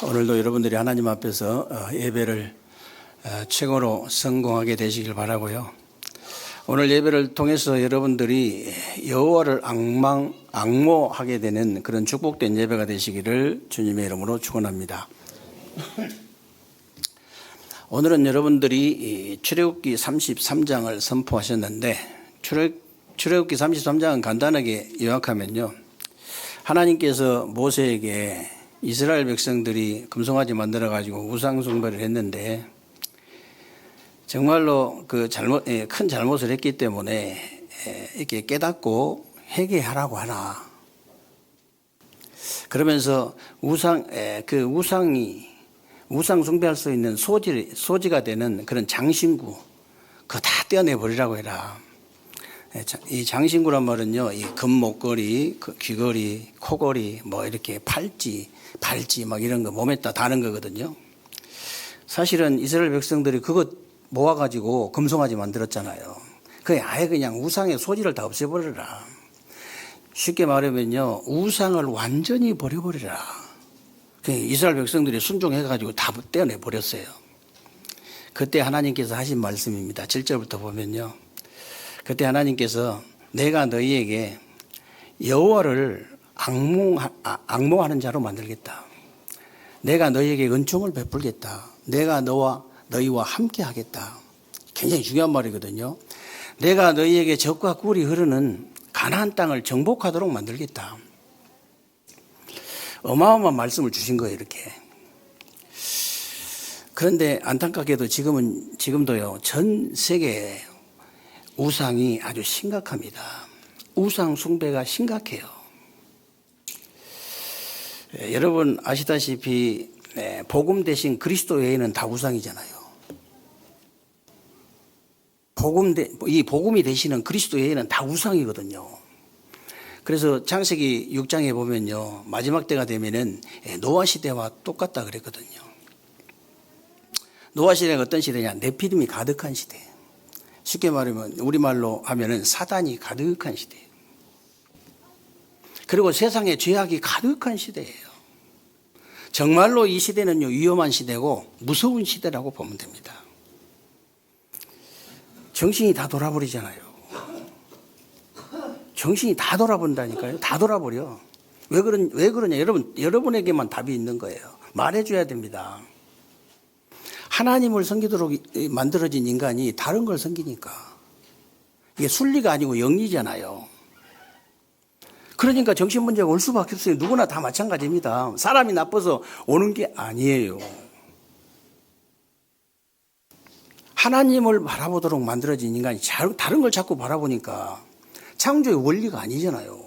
오늘도 여러분들이 하나님 앞에서 예배를 최고로 성공하게 되시길 바라고요. 오늘 예배를 통해서 여러분들이 여호와를 앙모하게 되는 그런 축복된 예배가 되시기를 주님의 이름으로 축원합니다. 오늘은 여러분들이 출애굽기 33장을 선포하셨는데 출애굽기 33장은 간단하게 요약하면요, 하나님께서 모세에게 이스라엘 백성들이 금송아지 만들어 가지고 우상 숭배를 했는데 정말로 큰 잘못을 했기 때문에 이렇게 깨닫고 회개하라고 하나. 그러면서 우상 숭배할 수 있는 소지가 되는 그런 장신구, 그거 다 떼어내 버리라고 해라. 이 장신구란 말은요, 이 금목걸이, 귀걸이, 코걸이, 뭐 이렇게 발찌 막 이런 거 몸에다 다는 거거든요. 사실은 이스라엘 백성들이 그거 모아가지고 금송아지 만들었잖아요. 그게 아예 그냥 우상의 소지를 다 없애버려라. 쉽게 말하면요, 우상을 완전히 버려버리라. 이스라엘 백성들이 순종해가지고 다 떼어내 버렸어요. 그때 하나님께서 하신 말씀입니다. 7절부터 보면요, 그때 하나님께서 내가 너희에게 여호와를 앙모하는 자로 만들겠다. 내가 너희에게 은총을 베풀겠다. 내가 너희와 함께 하겠다. 굉장히 중요한 말이거든요. 내가 너희에게 젖과 꿀이 흐르는 가나안 땅을 정복하도록 만들겠다. 어마어마한 말씀을 주신 거예요, 이렇게. 그런데 안타깝게도 지금도요, 전 세계에 우상이 아주 심각합니다. 우상 숭배가 심각해요. 여러분 아시다시피 복음 대신 그리스도 외에는 다 우상이잖아요. 이 복음이 되시는 그리스도 외에는 다 우상이거든요. 그래서 창세기 6장에 보면요, 마지막 때가 되면은 노아 시대와 똑같다 그랬거든요. 노아 시대가 어떤 시대냐? 네피림이 가득한 시대. 쉽게 말하면 우리말로 하면은 사단이 가득한 시대예요. 그리고 세상에 죄악이 가득한 시대예요. 정말로 이 시대는요, 위험한 시대고 무서운 시대라고 보면 됩니다. 정신이 다 돌아버리잖아요. 정신이 다 돌아본다니까요. 다 돌아버려. 왜 그러냐? 여러분에게만 답이 있는 거예요. 말해줘야 됩니다. 하나님을 섬기도록 만들어진 인간이 다른 걸 섬기니까. 이게 순리가 아니고 영리잖아요. 그러니까 정신 문제가 올 수밖에 없어요. 누구나 다 마찬가지입니다. 사람이 나빠서 오는 게 아니에요. 하나님을 바라보도록 만들어진 인간이 다른 걸 자꾸 바라보니까 창조의 원리가 아니잖아요.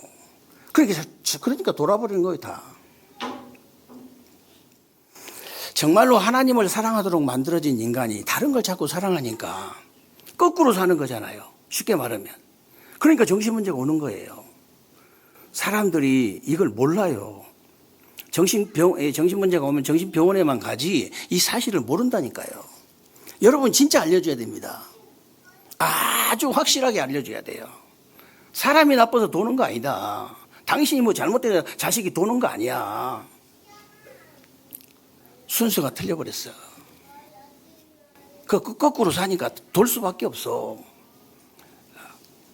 그러니까 돌아버리는 거예요, 다. 정말로 하나님을 사랑하도록 만들어진 인간이 다른 걸 자꾸 사랑하니까 거꾸로 사는 거잖아요. 쉽게 말하면. 그러니까 정신 문제가 오는 거예요. 사람들이 이걸 몰라요. 정신 문제가 오면 정신병원에만 가지 이 사실을 모른다니까요. 여러분 진짜 알려줘야 됩니다. 아주 확실하게 알려줘야 돼요. 사람이 나빠서 도는 거 아니다. 당신이 뭐 잘못돼서 자식이 도는 거 아니야. 순서가 틀려버렸어. 거꾸로 사니까 돌 수밖에 없어.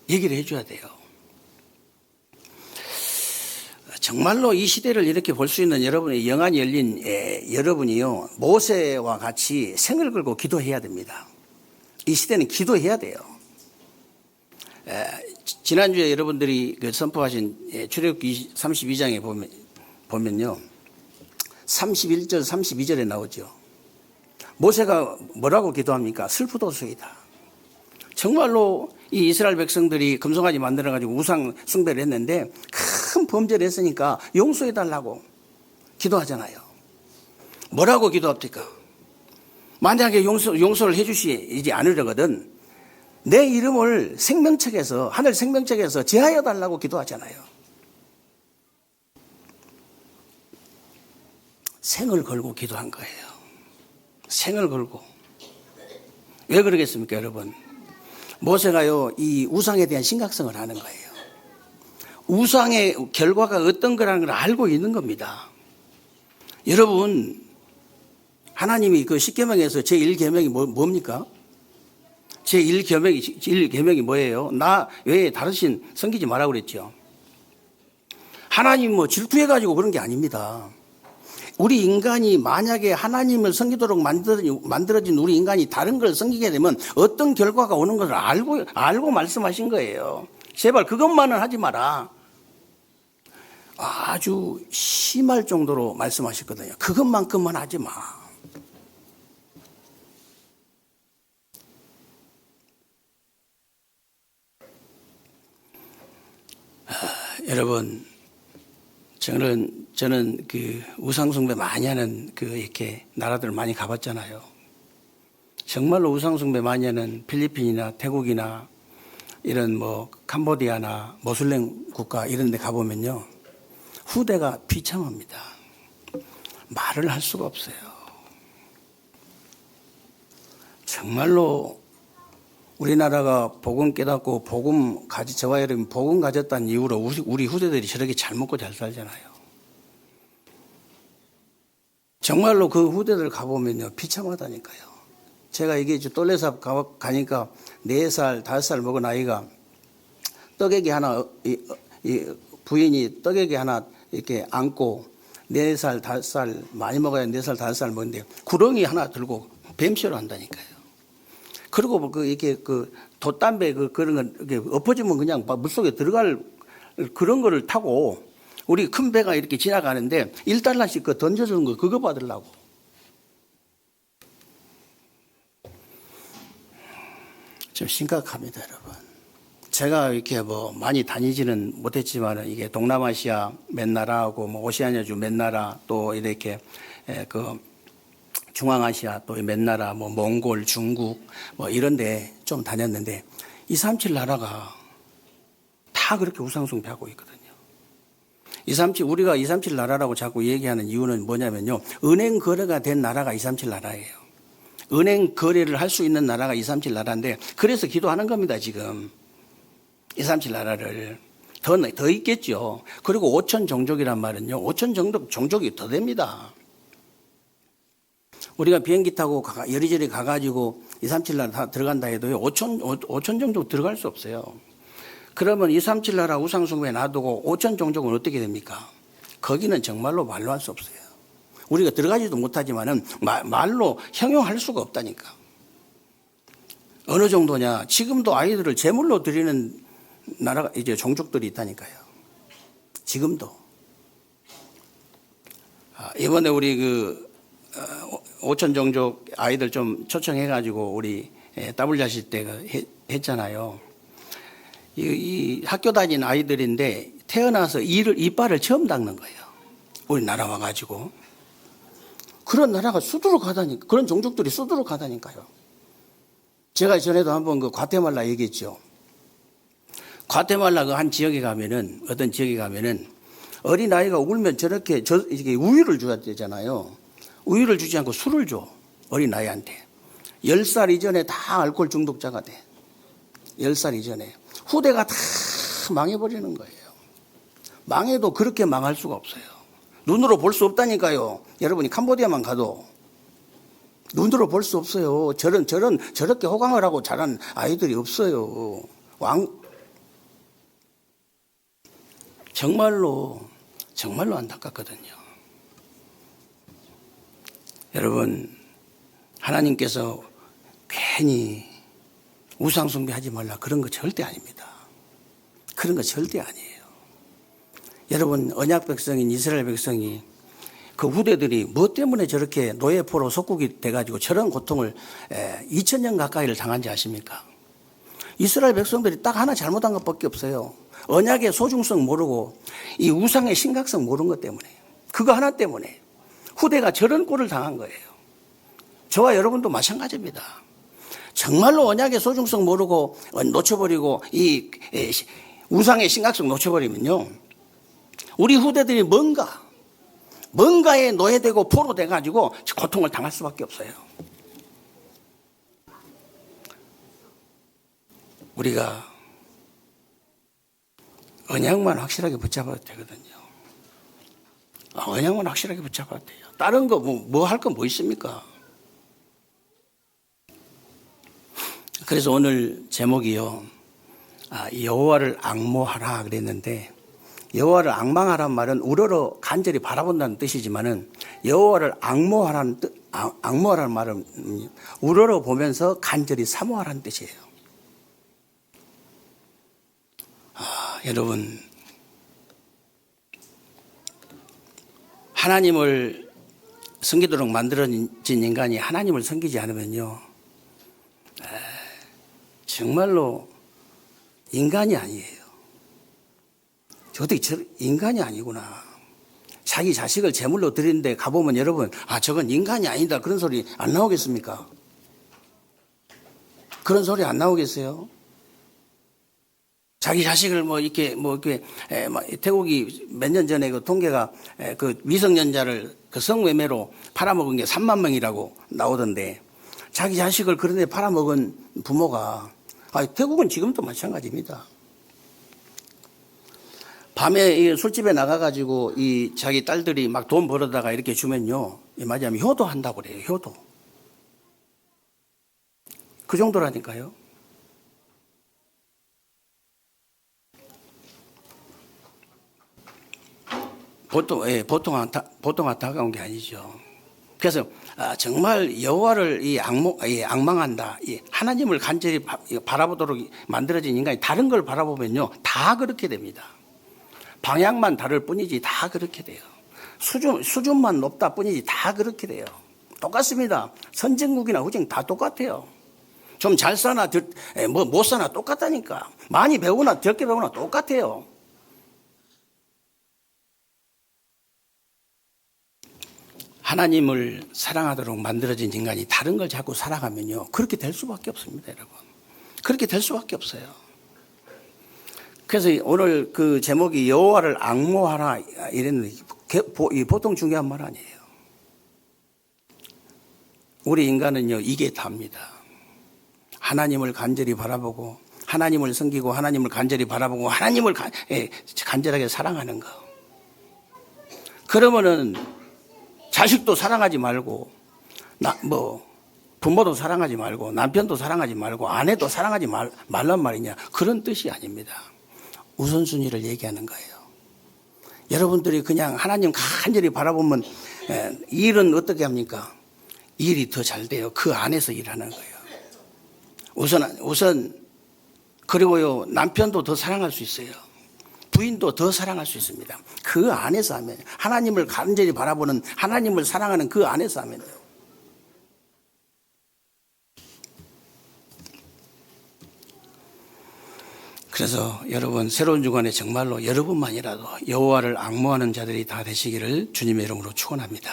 얘기를 해줘야 돼요. 정말로 이 시대를 이렇게 볼 수 있는 여러분의 영안이 열린 여러분이요, 모세와 같이 생을 걸고 기도해야 됩니다. 이 시대는 기도해야 돼요. 지난주에 여러분들이 선포하신 출애굽기 32장에 보면요, 31절 32절에 나오죠. 모세가 뭐라고 기도합니까? 슬프도소이다. 정말로 이 이스라엘 백성들이 금송아지 만들어가지고 우상 숭배를 했는데 큰 범죄를 했으니까 용서해달라고 기도하잖아요. 뭐라고 기도합니까? 만약에 용서를 해주시지 않으려거든 내 이름을 하늘 생명책에서 제하여 달라고 기도하잖아요. 생을 걸고 기도한 거예요. 생을 걸고. 왜 그러겠습니까, 여러분? 모세가요, 이 우상에 대한 심각성을 아는 거예요. 우상의 결과가 어떤 거라는 걸 알고 있는 겁니다. 여러분, 하나님이 그 십계명에서 제1계명이 뭡니까? 제1계명이 뭐예요? 나 외에 다른 신 섬기지 마라 그랬죠. 하나님 뭐 질투해가지고 그런 게 아닙니다. 우리 인간이 만약에 하나님을 섬기도록 만들어진 우리 인간이 다른 걸 섬기게 되면 어떤 결과가 오는 것을 알고 말씀하신 거예요. 제발 그것만은 하지 마라. 아주 심할 정도로 말씀하셨거든요. 그것만큼만 하지 마. 여러분, 저는 그 우상숭배 많이 하는 이렇게 나라들 많이 가봤잖아요. 정말로 우상숭배 많이 하는 필리핀이나 태국이나 이런 뭐 캄보디아나 모슬렘 국가 이런 데 가보면요. 후대가 비참합니다. 말을 할 수가 없어요. 정말로 우리나라가 복음 깨닫고 저와 여러분 복음 가졌다는 이유로 우리 후대들이 저렇게 잘 먹고 잘 살잖아요. 정말로 그 후대들 가보면요. 비참하다니까요. 제가 이게 똘레삽 가니까 4살, 5살 먹은 아이가 떡에기 하나, 부인이 떡에기 하나 이렇게 안고 4살, 5살, 많이 먹어야 4살, 5살 먹는데 구렁이 하나 들고 뱀쇼를 한다니까요. 그리고 이렇게 돛담배 그런 건 이렇게 엎어지면 그냥 물속에 들어갈 그런 거를 타고 우리 큰 배가 이렇게 지나가는데 1달러씩 던져주는 거 그거 받으려고. 좀 심각합니다, 여러분. 제가 이렇게 뭐 많이 다니지는 못했지만 이게 동남아시아 몇 나라하고 뭐 오세아니아주 몇 나라 또 이렇게 중앙아시아 또 몇 나라 뭐 몽골, 중국 뭐 이런데 좀 다녔는데 237 나라가 다 그렇게 우상숭배하고 있거든요. 우리가 237 나라라고 자꾸 얘기하는 이유는 뭐냐면요. 은행 거래가 된 나라가 237 나라예요. 은행 거래를 할 수 있는 나라가 237 나라인데 그래서 기도하는 겁니다, 지금. 237 나라를. 더 있겠죠. 그리고 5천 종족이란 말은요. 5천 종족이 더 됩니다. 우리가 비행기 타고 여리저리 가가지고 237 나라 다 들어간다 해도요. 5천 종족 들어갈 수 없어요. 그러면 237 나라 우상숭배 놔두고 5천 종족은 어떻게 됩니까? 거기는 정말로 말로 할 수 없어요. 우리가 들어가지도 못하지만은 말로 형용할 수가 없다니까. 어느 정도냐? 지금도 아이들을 제물로 드리는 나라가 이제 종족들이 있다니까요. 지금도. 이번에 우리 5천 종족 아이들 좀 초청해가지고 우리 WRC 때 했잖아요. 이 학교 다니는 아이들인데 태어나서 이빨을 처음 닦는 거예요. 우리나라 와가지고. 그런 나라가 수두룩하다니까. 그런 종족들이 수두룩하다니까요. 제가 전에도 한번 과테말라 얘기했죠. 과테말라 한 지역에 가면은, 어떤 지역에 가면은 어린아이가 울면 이렇게 우유를 줘야 되잖아요. 우유를 주지 않고 술을 줘. 어린아이한테. 10살 이전에 다 알코올 중독자가 돼. 10살 이전에. 후대가 다 망해버리는 거예요. 망해도 그렇게 망할 수가 없어요. 눈으로 볼 수 없다니까요. 여러분이 캄보디아만 가도 눈으로 볼 수 없어요. 저렇게 호강을 하고 자란 아이들이 없어요. 정말로 안타깝거든요. 여러분, 하나님께서 괜히 우상숭배하지 말라 그런 거 절대 아닙니다. 그런 거 절대 아니에요. 여러분, 언약 백성인 이스라엘 백성이 그 후대들이 뭐 때문에 저렇게 노예포로 속국이 돼가지고 저런 고통을 2000년 가까이를 당한지 아십니까? 이스라엘 백성들이 딱 하나 잘못한 것밖에 없어요. 언약의 소중성 모르고 이 우상의 심각성 모르는 것 때문에. 그거 하나 때문에 후대가 저런 꼴을 당한 거예요. 저와 여러분도 마찬가지입니다. 정말로 언약의 소중성 모르고 놓쳐버리고 이 우상의 심각성 놓쳐버리면요. 우리 후대들이 뭔가에 노예되고 포로 돼가지고 고통을 당할 수밖에 없어요. 우리가 언약만 확실하게 붙잡아도 되거든요. 언약만 확실하게 붙잡아도 돼요. 다른 거 뭐 할 거 뭐 있습니까? 그래서 오늘 제목이요. 여호와를 앙모하라 그랬는데, 여호와를 앙망하라는 말은 우러러 간절히 바라본다는 뜻이지만은, 여호와를 앙모하라는 말은 우러러 보면서 간절히 사모하라는 뜻이에요. 여러분, 하나님을 섬기도록 만들어진 인간이 하나님을 섬기지 않으면요, 정말로 인간이 아니에요. 어떻게 인간이 아니구나. 자기 자식을 제물로 드리는데 가보면 여러분, 저건 인간이 아니다, 그런 소리 안 나오겠습니까? 그런 소리 안 나오겠어요? 자기 자식을 이렇게 태국이 몇 년 전에 그 통계가 그 미성년자를 그 성매매로 팔아먹은 게 3만 명이라고 나오던데, 자기 자식을 그런 데 팔아먹은 부모가, 태국은 지금도 마찬가지입니다. 밤에 술집에 나가가지고 이 자기 딸들이 막 돈 벌어다가 이렇게 주면요, 맞아요, 효도한다고 그래요. 효도. 그 정도라니까요. 보통 안타까운 게 아니죠. 그래서 정말 여호와를 앙망한다, 하나님을 간절히 바라보도록 만들어진 인간이 다른 걸 바라보면요, 다 그렇게 됩니다. 방향만 다를 뿐이지 다 그렇게 돼요. 수준만 높다 뿐이지 다 그렇게 돼요. 똑같습니다. 선진국이나 후진 다 똑같아요. 좀 잘 사나 못 사나 똑같다니까. 많이 배우나 적게 배우나 똑같아요. 하나님을 사랑하도록 만들어진 인간이 다른 걸 자꾸 살아가면요, 그렇게 될 수밖에 없습니다, 여러분. 그렇게 될 수밖에 없어요. 그래서 오늘 그 제목이 여호와를 앙모하라 이랬는데, 보통 중요한 말 아니에요. 우리 인간은요, 이게 답니다. 하나님을 간절히 바라보고, 하나님을 섬기고, 하나님을 간절히 바라보고, 하나님을 간절하게 사랑하는 거. 그러면은 자식도 사랑하지 말고, 부모도 사랑하지 말고, 남편도 사랑하지 말고, 아내도 사랑하지 말란 말이냐, 그런 뜻이 아닙니다. 우선순위를 얘기하는 거예요. 여러분들이 그냥 하나님 간절히 바라보면 일은 어떻게 합니까? 일이 더 잘 돼요. 그 안에서 일하는 거예요. 우선 그리고요, 남편도 더 사랑할 수 있어요. 부인도 더 사랑할 수 있습니다. 그 안에서 하면, 하나님을 간절히 바라보는, 하나님을 사랑하는 그 안에서 하면요. 그래서 여러분, 새로운 주간에 정말로 여러분만이라도 여호와를 앙모하는 자들이 다 되시기를 주님의 이름으로 축원합니다.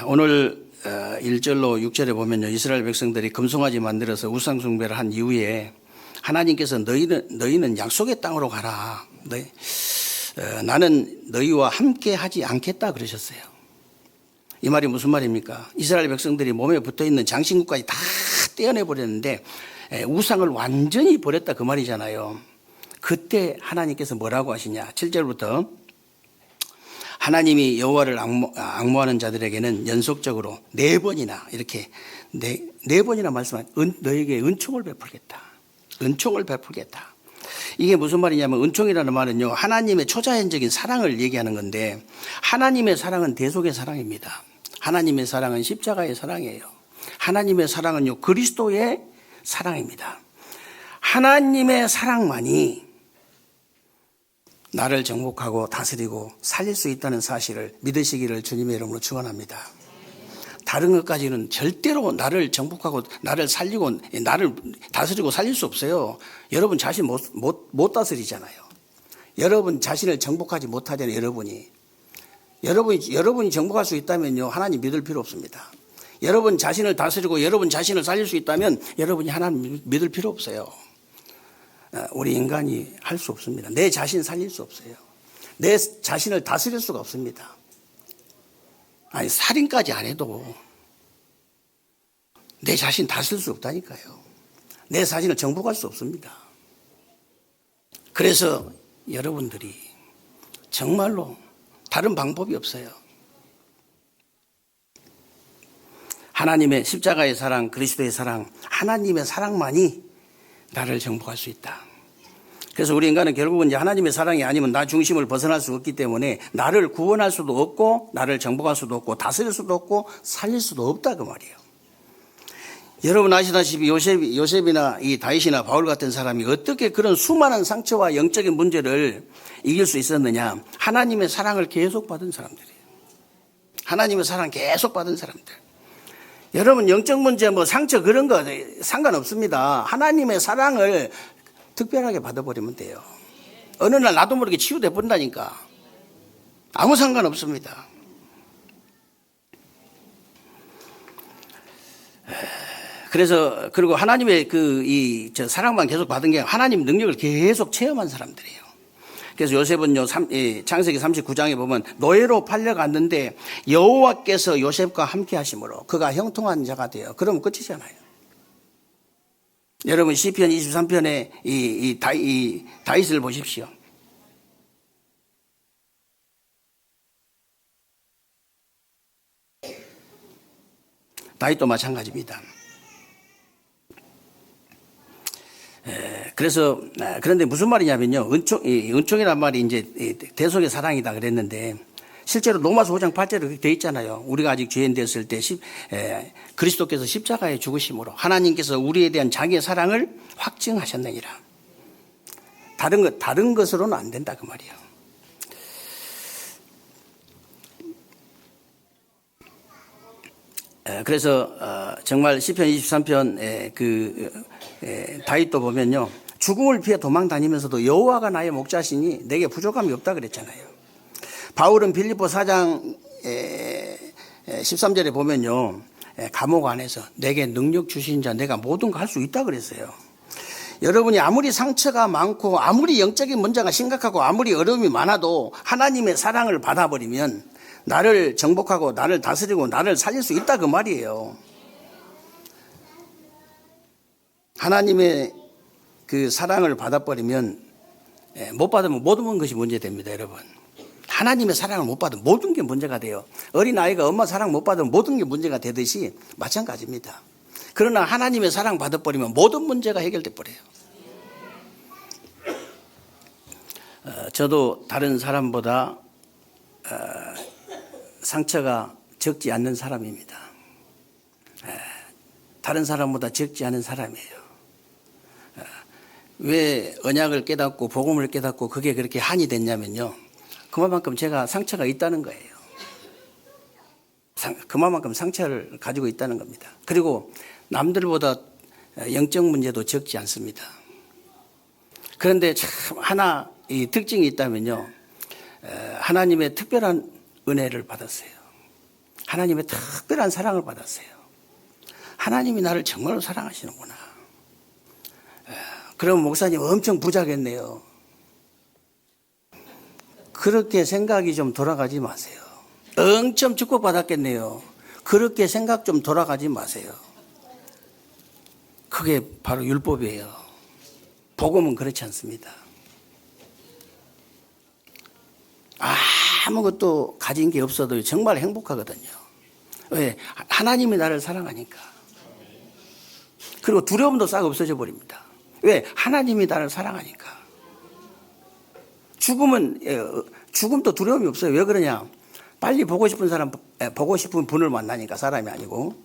오늘 1절로 6절에 보면요, 이스라엘 백성들이 금송아지 만들어서 우상 숭배를 한 이후에 하나님께서 너희는 약속의 땅으로 가라. 나는 너희와 함께 하지 않겠다 그러셨어요. 이 말이 무슨 말입니까? 이스라엘 백성들이 몸에 붙어있는 장신구까지 다 떼어내버렸는데 우상을 완전히 버렸다 그 말이잖아요. 그때 하나님께서 뭐라고 하시냐? 7절부터 하나님이 여호와를 앙모하는 자들에게는 연속적으로 4번이나 이렇게 네 번이나 말씀한 너에게 은총을 베풀겠다. 은총을 베풀겠다. 이게 무슨 말이냐면, 은총이라는 말은요, 하나님의 초자연적인 사랑을 얘기하는 건데, 하나님의 사랑은 대속의 사랑입니다. 하나님의 사랑은 십자가의 사랑이에요. 하나님의 사랑은요, 그리스도의 사랑입니다. 하나님의 사랑만이 나를 정복하고 다스리고 살릴 수 있다는 사실을 믿으시기를 주님의 이름으로 축원합니다. 다른 것까지는 절대로 나를 정복하고 나를 살리고 나를 다스리고 살릴 수 없어요. 여러분 자신 못 다스리잖아요. 여러분 자신을 정복하지 못하잖아요. 여러분이 정복할 수 있다면요, 하나님 믿을 필요 없습니다. 여러분 자신을 다스리고 여러분 자신을 살릴 수 있다면 여러분이 하나님 믿을 필요 없어요. 우리 인간이 할 수 없습니다. 내 자신 살릴 수 없어요. 내 자신을 다스릴 수가 없습니다. 아니, 살인까지 안 해도 내 자신 다스릴 수 없다니까요. 내 자신을 정복할 수 없습니다. 그래서 여러분들이 정말로 다른 방법이 없어요. 하나님의 십자가의 사랑, 그리스도의 사랑, 하나님의 사랑만이 나를 정복할 수 있다. 그래서 우리 인간은 결국은 이제 하나님의 사랑이 아니면 나 중심을 벗어날 수 없기 때문에 나를 구원할 수도 없고 나를 정복할 수도 없고 다스릴 수도 없고 살릴 수도 없다 그 말이에요. 여러분 아시다시피 요셉이나 이 다윗이나 바울 같은 사람이 어떻게 그런 수많은 상처와 영적인 문제를 이길 수 있었느냐. 하나님의 사랑을 계속 받은 사람들이에요. 하나님의 사랑 계속 받은 사람들. 여러분 영적 문제 뭐 상처 그런 거 상관없습니다. 하나님의 사랑을 특별하게 받아버리면 돼요. 어느 날 나도 모르게 치유돼 버린다니까. 아무 상관없습니다. 그래서 그리고 하나님의 저 사랑만 계속 받은 게 하나님 능력을 계속 체험한 사람들이에요. 그래서 요셉은요 창세기 39장에 보면 노예로 팔려갔는데 여호와께서 요셉과 함께 하심으로 그가 형통한 자가 돼요. 그러면 끝이잖아요. 여러분 시편 23편에 이 다윗을 보십시오. 다윗도 마찬가지입니다. 그래서 그런데 무슨 말이냐면요, 은총이란 말이 이제 대속의 사랑이다 그랬는데 실제로 로마서 5장 8절에 그렇게 돼 있잖아요. 우리가 아직 죄인 되었을 때 그리스도께서 십자가에 죽으심으로 하나님께서 우리에 대한 자기의 사랑을 확증하셨느니라. 다른 것으로는 안 된다 그 말이에요. 그래서 정말 시편 23편 다윗도 보면요, 죽음을 피해 도망 다니면서도 여호와가 나의 목자시니 내게 부족함이 없다 그랬잖아요. 바울은 빌립보 4장 13절에 보면요, 감옥 안에서 내게 능력 주신 자 내가 모든 거 할 수 있다 그랬어요. 여러분이 아무리 상처가 많고 아무리 영적인 문제가 심각하고 아무리 어려움이 많아도 하나님의 사랑을 받아버리면 나를 정복하고 나를 다스리고 나를 살릴 수 있다 그 말이에요. 하나님의 그 사랑을 받아버리면 못 받으면 모든 것이 문제됩니다. 여러분, 하나님의 사랑을 못 받으면 모든 게 문제가 돼요. 어린아이가 엄마 사랑 못 받으면 모든 게 문제가 되듯이 마찬가지입니다. 그러나 하나님의 사랑 받아버리면 모든 문제가 해결돼 버려요. 저도 다른 사람보다 상처가 적지 않는 사람입니다. 다른 사람보다 적지 않은 사람이에요. 왜 언약을 깨닫고 복음을 깨닫고 그게 그렇게 한이 됐냐면요, 그만큼 제가 상처가 있다는 거예요. 그만큼 상처를 가지고 있다는 겁니다. 그리고 남들보다 영적 문제도 적지 않습니다. 그런데 참 하나 이 특징이 있다면요, 하나님의 특별한 은혜를 받았어요. 하나님의 특별한 사랑을 받았어요. 하나님이 나를 정말로 사랑하시는구나. 그럼 목사님 엄청 부자겠네요. 그렇게 생각이 좀 돌아가지 마세요. 엄청 축복받았겠네요. 그렇게 생각 좀 돌아가지 마세요. 그게 바로 율법이에요. 복음은 그렇지 않습니다. 아무것도 가진 게 없어도 정말 행복하거든요. 왜? 하나님이 나를 사랑하니까. 그리고 두려움도 싹 없어져 버립니다. 왜? 하나님이 나를 사랑하니까. 죽음도 두려움이 없어요. 왜 그러냐? 빨리 보고 싶은 분을 만나니까, 사람이 아니고.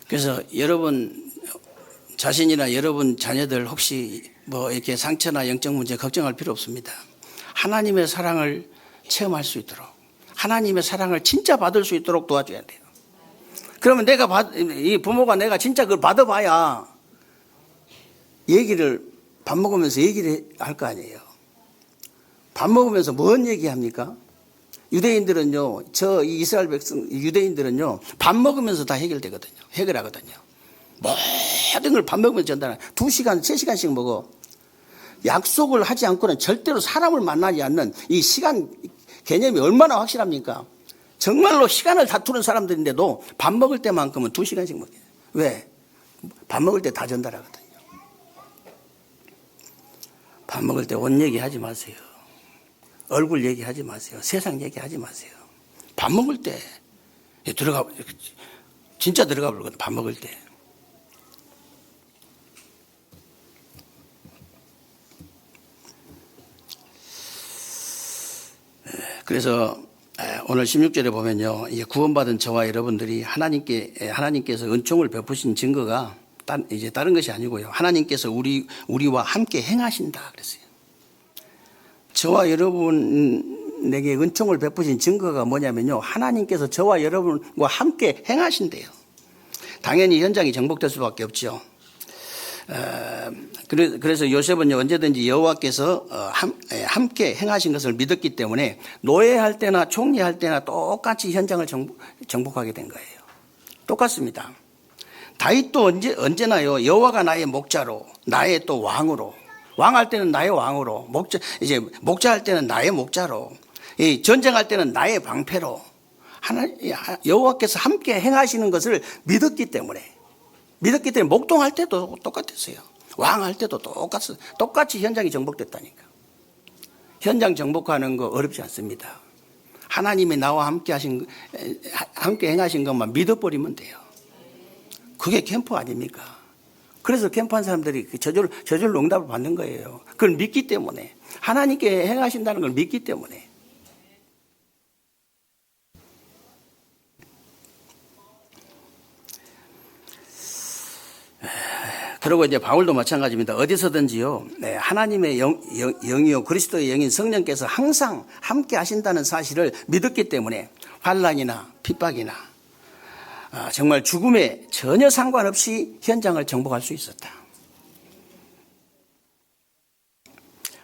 그래서 여러분 자신이나 여러분 자녀들 혹시 뭐 이렇게 상처나 영적 문제 걱정할 필요 없습니다. 하나님의 사랑을 체험할 수 있도록, 하나님의 사랑을 진짜 받을 수 있도록 도와줘야 돼요. 그러면 이 부모가 내가 진짜 그걸 받아봐야 밥 먹으면서 얘기를 할 거 아니에요. 밥 먹으면서 뭔 얘기합니까? 유대인들은요, 이 이스라엘 백성, 유대인들은요, 밥 먹으면서 다 해결하거든요. 모든 걸 밥 먹으면서 전달하는, 2시간, 3시간씩 먹어. 약속을 하지 않고는 절대로 사람을 만나지 않는 이 시간 개념이 얼마나 확실합니까? 정말로 시간을 다투는 사람들인데도 밥 먹을 때만큼은 2시간씩 먹어요. 왜? 밥 먹을 때 다 전달하거든요. 밥 먹을 때 옷 얘기하지 마세요. 얼굴 얘기하지 마세요. 세상 얘기하지 마세요. 밥 먹을 때 진짜 들어가 버리거든. 밥 먹을 때. 그래서 오늘 16절에 보면요, 구원받은 저와 여러분들이 하나님께서 은총을 베푸신 증거가 이제 다른 것이 아니고요, 하나님께서 우리와 함께 행하신다 그랬어요. 저와 여러분에게 은총을 베푸신 증거가 뭐냐면요, 하나님께서 저와 여러분과 함께 행하신대요. 당연히 현장이 정복될 수밖에 없죠. 그래서 요셉은요, 언제든지 여호와께서 함께 행하신 것을 믿었기 때문에 노예할 때나 총리할 때나 똑같이 현장을 정복하게 된 거예요. 똑같습니다. 다윗도 언제나요, 여호와가 나의 목자로, 나의 또 왕으로, 왕할 때는 나의 왕으로, 목자할 때는 나의 목자로, 전쟁할 때는 나의 방패로, 여호와께서 함께 행하시는 것을 믿었기 때문에 목동할 때도 똑같았어요. 왕할 때도 똑같이 현장이 정복됐다니까. 현장 정복하는 거 어렵지 않습니다. 하나님이 나와 함께 행하신 것만 믿어버리면 돼요. 그게 캠프 아닙니까? 그래서 캠프한 사람들이 저절로 응답을 받는 거예요. 그걸 믿기 때문에, 하나님께 행하신다는 걸 믿기 때문에. 그리고 이제 바울도 마찬가지입니다. 어디서든지요, 하나님의 영이요, 그리스도의 영인 성령께서 항상 함께 하신다는 사실을 믿었기 때문에 환난이나 핍박이나 정말 죽음에 전혀 상관없이 현장을 정복할 수 있었다.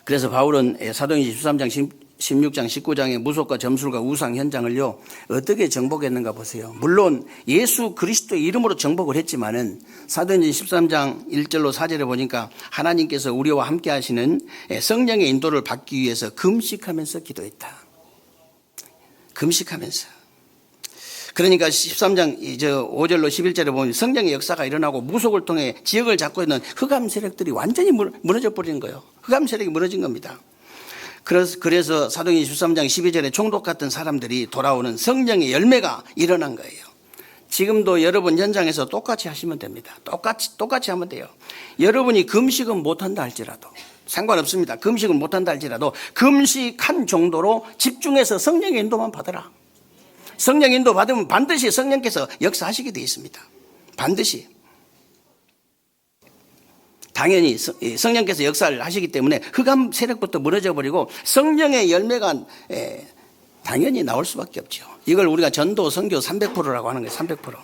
그래서 바울은 사도행전 13장 16장 19장의 무속과 점술과 우상 현장을요, 어떻게 정복했는가 보세요. 물론 예수 그리스도의 이름으로 정복을 했지만은 사도행전 13장 1절로 4절에 보니까 하나님께서 우리와 함께 하시는 성령의 인도를 받기 위해서 금식하면서 기도했다. 금식하면서. 그러니까 13장 5절로 11절에 보면 성령의 역사가 일어나고 무속을 통해 지역을 잡고 있는 흑암 세력들이 완전히 무너져 버리는 거예요. 흑암 세력이 무너진 겁니다. 그래서 사도행전 13장 12절에 총독 같은 사람들이 돌아오는 성령의 열매가 일어난 거예요. 지금도 여러분 현장에서 똑같이 하시면 됩니다. 똑같이 하면 돼요. 여러분이 금식은 못한다 할지라도 상관없습니다. 금식은 못한다 할지라도 금식한 정도로 집중해서 성령의 인도만 받으라. 성령 인도 받으면 반드시 성령께서 역사하시게 되어 있습니다. 반드시. 당연히 성령께서 역사를 하시기 때문에 흑암 세력부터 무너져 버리고 성령의 열매가 당연히 나올 수밖에 없죠. 이걸 우리가 전도 선교 300%라고 하는 거예요. 300%.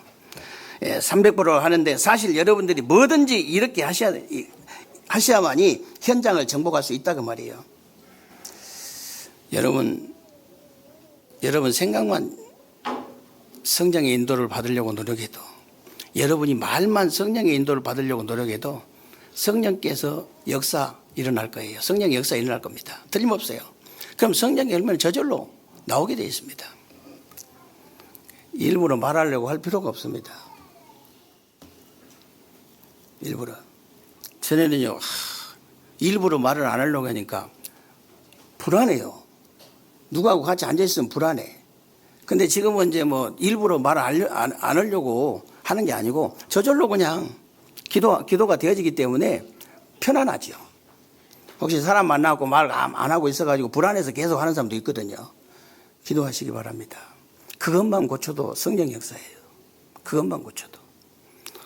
300% 하는데 사실 여러분들이 뭐든지 이렇게 하셔야만이 현장을 정복할 수 있다 그 말이에요. 여러분 생각만 성령의 인도를 받으려고 노력해도, 여러분이 말만 성령의 인도를 받으려고 노력해도 성령께서 역사 일어날 거예요. 성령의 역사 일어날 겁니다. 틀림없어요. 그럼 성령의 열매는 저절로 나오게 되어 있습니다. 일부러 말하려고 할 필요가 없습니다. 일부러. 전에는요, 일부러 말을 안 하려고 하니까 불안해요. 누구하고 같이 앉아있으면 불안해. 근데 지금은 이제 일부러 말을 안 하려고 하는 게 아니고 저절로 그냥 기도가 되어지기 때문에 편안하죠. 혹시 사람 만나고 말 안 하고 있어가지고 불안해서 계속 하는 사람도 있거든요. 기도하시기 바랍니다. 그것만 고쳐도 성령 역사예요. 그것만 고쳐도.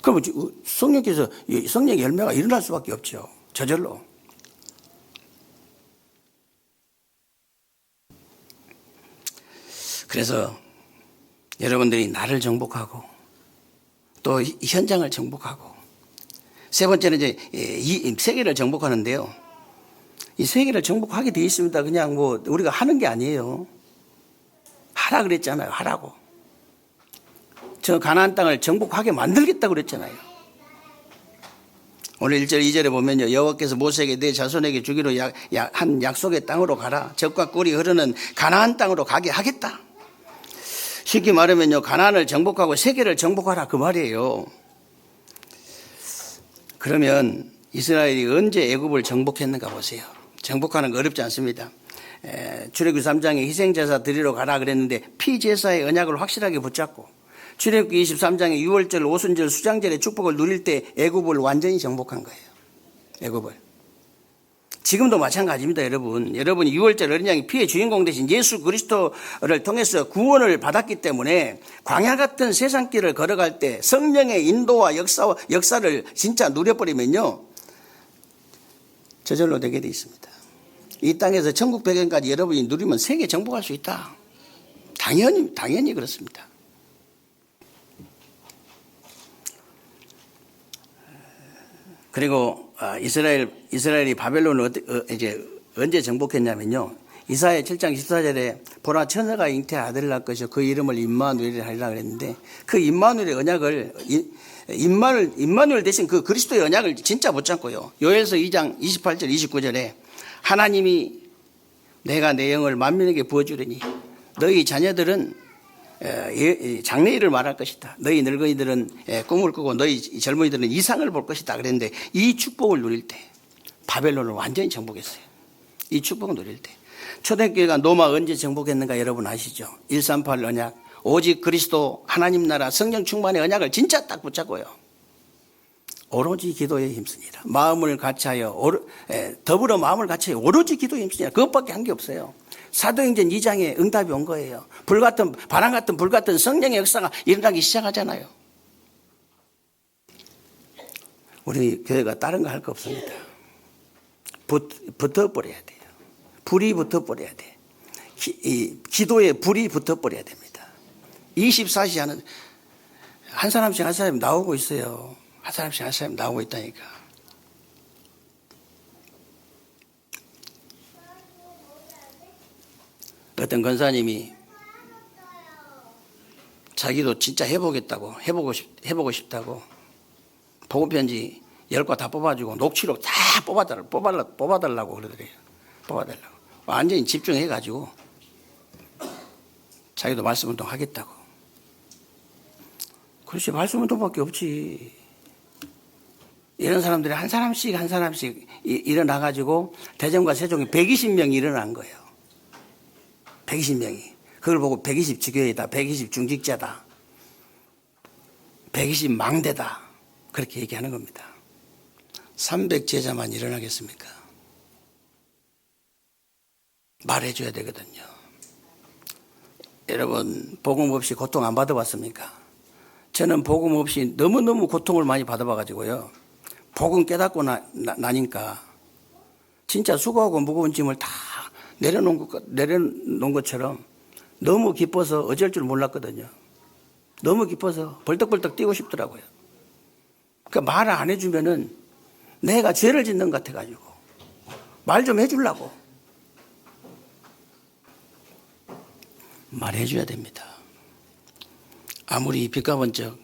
그러면 성령께서 성령의 열매가 일어날 수밖에 없죠. 저절로. 그래서 여러분들이 나를 정복하고 또 현장을 정복하고, 세 번째는 이제 이 세계를 정복하는데요. 이 세계를 정복하게 되어 있습니다. 그냥 우리가 하는 게 아니에요. 하라 그랬잖아요. 하라고. 저 가나안 땅을 정복하게 만들겠다고 그랬잖아요. 오늘 1절 2절에 보면요, 여호와께서 모세에게 내 자손에게 주기로 한 약속의 땅으로 가라. 젖과 꿀이 흐르는 가나안 땅으로 가게 하겠다. 쉽게 말하면요, 가나안을 정복하고 세계를 정복하라 그 말이에요. 그러면 이스라엘이 언제 애굽을 정복했는가 보세요. 정복하는 거 어렵지 않습니다. 출애굽기 3장에 희생제사 드리러 가라 그랬는데 피제사의 언약을 확실하게 붙잡고 출애굽기 23장에 유월절, 오순절, 수장절의 축복을 누릴 때 애굽을 완전히 정복한 거예요. 애굽을. 지금도 마찬가지입니다, 여러분. 여러분이 유월절 어린 양의 피의 주인공 되신 예수 그리스도를 통해서 구원을 받았기 때문에 광야 같은 세상길을 걸어갈 때 성령의 인도와 역사를 진짜 누려버리면요, 저절로 되게 돼 있습니다. 이 땅에서 천국 배경까지 여러분이 누리면 세계 정복할 수 있다. 당연히 그렇습니다. 그리고 이스라엘이 바벨론을 이제 언제 정복했냐면요, 이사야 7장 14절에 보라 처녀가 잉태 아들을 낳을 것이요 그 이름을 임마누엘이라 하리라 그랬는데, 그 임마누엘의 언약을 임마누엘 대신 그 그리스도의 언약을 진짜 붙잡고요, 요엘서 2장 28절 29절에 하나님이 내가 내 영을 만민에게 부어주리니 너희 자녀들은 장래일을 말할 것이다. 너희 늙은이들은 꿈을 꾸고 너희 젊은이들은 이상을 볼 것이다 그랬는데, 이 축복을 누릴 때 바벨론을 완전히 정복했어요. 이 축복을 누릴 때. 초대교회가 노마 언제 정복했는가 여러분 아시죠? 138 언약, 오직 그리스도 하나님 나라 성령 충만의 언약을 진짜 딱 붙잡고요, 오로지 기도에 힘쓰니라. 마음을 같이하여 더불어 마음을 같이하여 오로지 기도에 힘쓰니라. 그것밖에 한 게 없어요. 사도행전 2장에 응답이 온 거예요. 바람 같은 불 같은 성령의 역사가 일어나기 시작하잖아요. 우리 교회가 다른 거 할 거 없습니다. 붙어버려야 돼요. 불이 붙어버려야 돼. 기도에 불이 붙어버려야 됩니다. 24시 하는 한 사람씩 한 사람이 나오고 있어요. 한 사람씩 나오고 있다니까. 어떤 권사님이 자기도 진짜 해보고 싶다고 복음편지 10과 다 뽑아주고 녹취록 다 뽑아달라고 그러더래요. 뽑아달라고. 완전히 집중해가지고 자기도 말씀운동 하겠다고. 그렇지, 말씀운동밖에 없지. 이런 사람들이 한 사람씩 일어나가지고 대전과 세종이 120명이 일어난 거예요. 120명이. 그걸 보고 120 지교회다, 120 중직자다, 120 망대다, 그렇게 얘기하는 겁니다. 300 제자만 일어나겠습니까? 말해줘야 되거든요. 여러분, 복음 없이 고통 안 받아봤습니까? 저는 복음 없이 너무너무 고통을 많이 받아봐가지고요, 복음 깨닫고 나니까 진짜 수고하고 무거운 짐을 다 내려놓은 것처럼 너무 기뻐서 어쩔 줄 몰랐거든요. 너무 기뻐서 벌떡벌떡 뛰고 싶더라고요. 그러니까 말을 안 해주면은 내가 죄를 짓는 것 같아가지고 말 좀 해주려고. 말해줘야 됩니다. 아무리 빚 갚은 척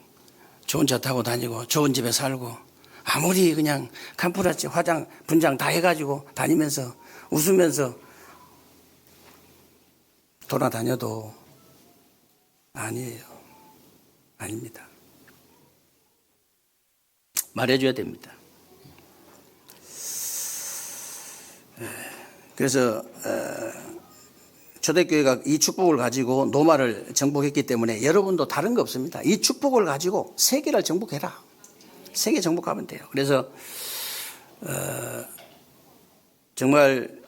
좋은 차 타고 다니고 좋은 집에 살고 아무리 그냥 캄프라치 화장 분장 다 해가지고 다니면서 웃으면서 돌아다녀도 아니에요. 아닙니다. 말해줘야 됩니다. 그래서 초대교회가 이 축복을 가지고 노마를 정복했기 때문에 여러분도 다른 거 없습니다. 이 축복을 가지고 세계를 정복해라. 세계 정복하면 돼요. 그래서 정말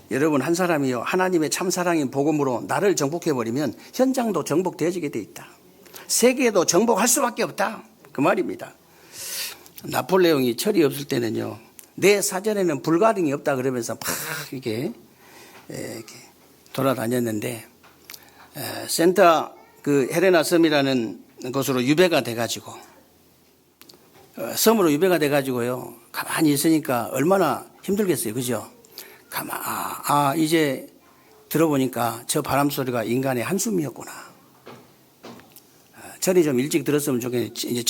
여러분 한 사람이요, 하나님의 참사랑인 복음으로 나를 정복해버리면 현장도 정복되어지게 돼 있다. 세계도 정복할 수밖에 없다, 그 말입니다. 나폴레옹이 철이 없을 때는요, 내 사전에는 불가능이 없다 그러면서 막 이렇게 돌아다녔는데, 센터 그 헬레나 섬이라는 곳으로 유배가 돼가지고, 섬으로 유배가 돼가지고요, 가만히 있으니까 얼마나 힘들겠어요, 그죠? 이제 들어보니까 저 바람 소리가 인간의 한숨이었구나. 철이 좀 일찍 들었으면 좋겠네. 이제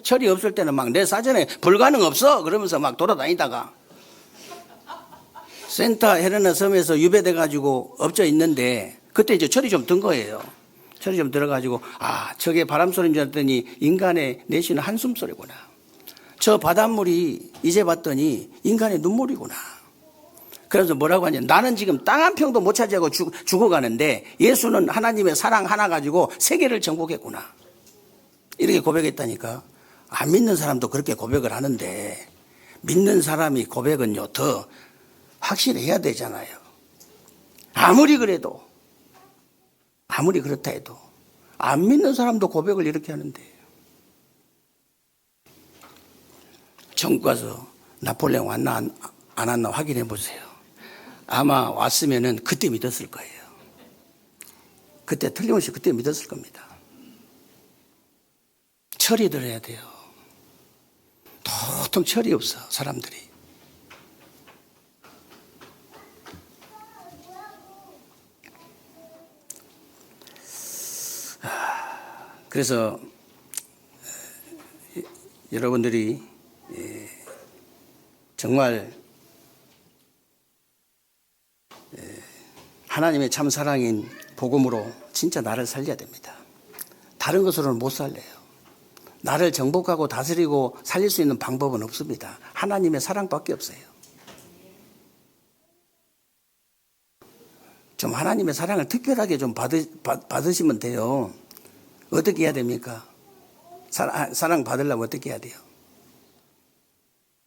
철이 없을 때는 막 내 사전에 불가능 없어 그러면서 막 돌아다니다가 센터 헬레나 섬에서 유배돼가지고 엎져 있는데, 그때 이제 철이 좀 든 거예요. 철이 좀 들어가지고 저게 바람 소리인 줄 알았더니 인간의 내쉬는 한숨 소리구나. 저 바닷물이 이제 봤더니 인간의 눈물이구나. 그래서 뭐라고 하냐. 나는 지금 땅 한 평도 못 차지하고 죽어가는데 예수는 하나님의 사랑 하나 가지고 세계를 정복했구나. 이렇게 고백했다니까. 안 믿는 사람도 그렇게 고백을 하는데 믿는 사람이 고백은요 더 확실해야 되잖아요. 아무리 그래도 아무리 그렇다 해도 안 믿는 사람도 고백을 이렇게 하는데 전국 가서 나폴레옹 왔나 안 왔나 확인해 보세요. 아마 왔으면은 그때 믿었을 거예요. 그때 틀림없이 그때 믿었을 겁니다. 철이 들어야 돼요. 도통 철이 없어 사람들이. 그래서 여러분들이 정말 하나님의 참 사랑인 복음으로 진짜 나를 살려야 됩니다. 다른 것으로는 못 살려요. 나를 정복하고 다스리고 살릴 수 있는 방법은 없습니다. 하나님의 사랑밖에 없어요. 좀 하나님의 사랑을 특별하게 좀 받으시면 돼요. 어떻게 해야 됩니까? 사랑 받으려면 어떻게 해야 돼요?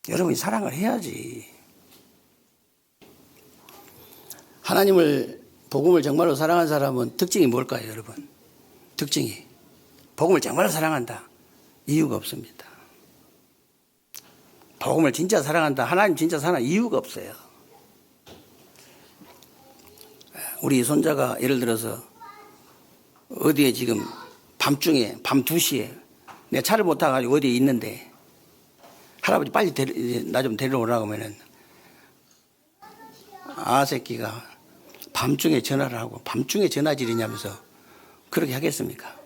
여러분이 사랑을 해야지. 하나님을 복음을 정말로 사랑한 사람은 특징이 뭘까요, 여러분? 특징이 복음을 정말로 사랑한다. 이유가 없습니다. 복음을 진짜 사랑한다. 하나님 진짜 사랑한 이유가 없어요. 우리 손자가 예를 들어서 어디에 지금 밤중에 밤 2시에 내가 차를 못 타가지고 어디에 있는데 할아버지 빨리 나 좀 데리러 오라고 하면은 새끼가 밤중에 전화를 하고 밤중에 전화질이냐면서 그렇게 하겠습니까?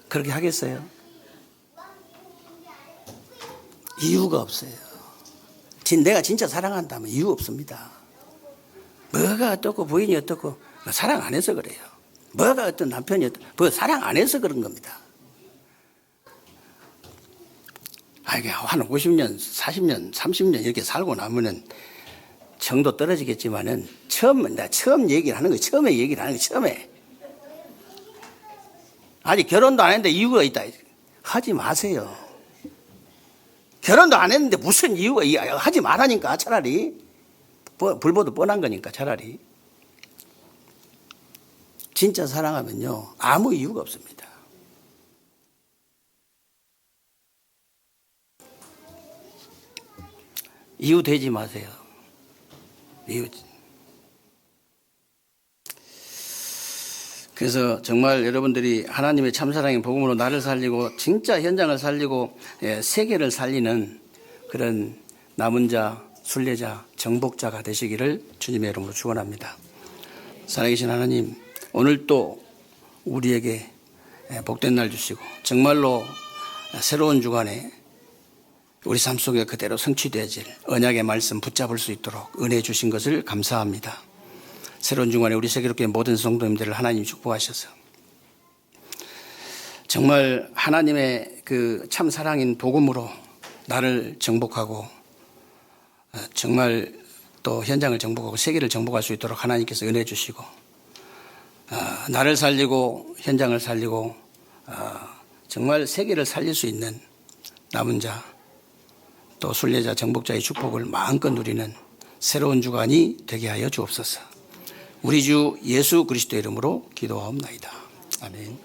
그렇게 하겠어요? 이유가 없어요. 내가 진짜 사랑한다면 이유 없습니다. 뭐가 어떻고 부인이 어떻고 사랑 안 해서 그래요. 뭐가 어떤 남편이 어떻고 사랑 안 해서 그런 겁니다. 한 50년, 40년, 30년 이렇게 살고 나면은 정도 떨어지겠지만은 처음 얘기를 하는 거예요. 처음에 얘기를 하는 거예요. 처음에. 아직 결혼도 안 했는데 이유가 있다. 하지 마세요. 결혼도 안 했는데 무슨 이유가 하지 말라니까 차라리. 불보듯 뻔한 거니까 차라리. 진짜 사랑하면요 아무 이유가 없습니다. 이유 되지 마세요. 그래서 정말 여러분들이 하나님의 참사랑의 복음으로 나를 살리고 진짜 현장을 살리고 세계를 살리는 그런 남은 자, 순례자, 정복자가 되시기를 주님의 이름으로 축원합니다. 살아계신 하나님, 오늘 또 우리에게 복된 날 주시고 정말로 새로운 주간에 우리 삶 속에 그대로 성취되어질 언약의 말씀 붙잡을 수 있도록 은혜 주신 것을 감사합니다. 새로운 주간에 우리 세계롭게 모든 성도님들을 하나님 축복하셔서 정말 하나님의 그 참 사랑인 복음으로 나를 정복하고 정말 또 현장을 정복하고 세계를 정복할 수 있도록 하나님께서 은혜 주시고 나를 살리고 현장을 살리고 정말 세계를 살릴 수 있는 남은 자 또 순례자 정복자의 축복을 마음껏 누리는 새로운 주간이 되게 하여 주옵소서. 우리 주 예수 그리스도의 이름으로 기도하옵나이다. 아멘.